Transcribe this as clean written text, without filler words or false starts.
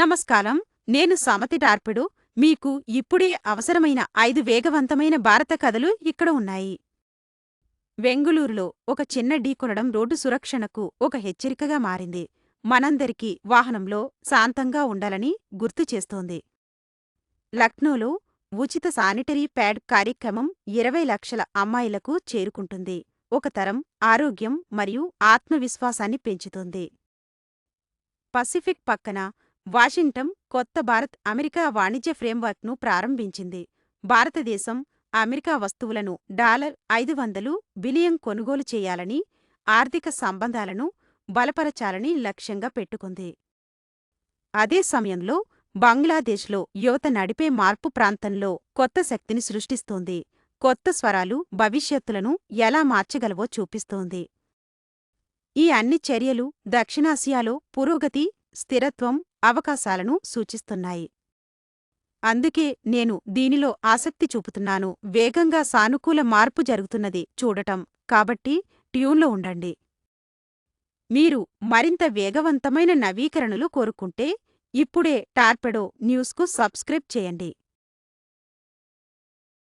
నమస్కారం. నేను సమతి టార్పెడో. మీకు ఇప్పుడే అవసరమైన 5 వేగవంతమైన భారత కథలు ఇక్కడ ఉన్నాయి. బెంగుళూరులో ఒక చిన్న ఢీకొనడం రోడ్డు సురక్షణకు ఒక హెచ్చరికగా మారింది. మనందరికీ వాహనంలో శాంతంగా ఉండాలని గుర్తు చేస్తోంది. లక్నోలో ఉచిత శానిటరీ ప్యాడ్ కార్యక్రమం 20 లక్షల అమ్మాయిలకు చేరుకుంటుంది. ఒక తరం ఆరోగ్యం మరియు ఆత్మవిశ్వాసాన్ని పెంచుతుంది. పసిఫిక్ పక్కన వాషింగ్టన్ కొత్త భారత్ అమెరికా వాణిజ్య ఫ్రేమ్వర్క్ను ప్రారంభించింది. భారతదేశం అమెరికా వస్తువులను $500 బిలియన్ కొనుగోలు చేయాలని, ఆర్థిక సంబంధాలను బలపరచాలని లక్ష్యంగా పెట్టుకుంది. అదే సమయంలో బంగ్లాదేశ్లో యువత నడిపే మార్పు ప్రాంతంలో కొత్త శక్తిని సృష్టిస్తోంది. కొత్త స్వరాలు భవిష్యత్తులను ఎలా మార్చగలవో చూపిస్తోంది. ఈ అన్ని చర్యలు దక్షిణాసియాలో పురోగతి, స్థిరత్వం, అవకాశాలను సూచిస్తున్నాయి. అందుకే నేను దీనిలో ఆసక్తి చూపుతున్నాను. వేగంగా సానుకూల మార్పు జరుగుతున్నది చూడటం. కాబట్టి ట్యూన్లో ఉండండి. మీరు మరింత వేగవంతమైన నవీకరణలు కోరుకుంటే ఇప్పుడే టార్పెడో న్యూస్కు సబ్స్క్రైబ్ చేయండి.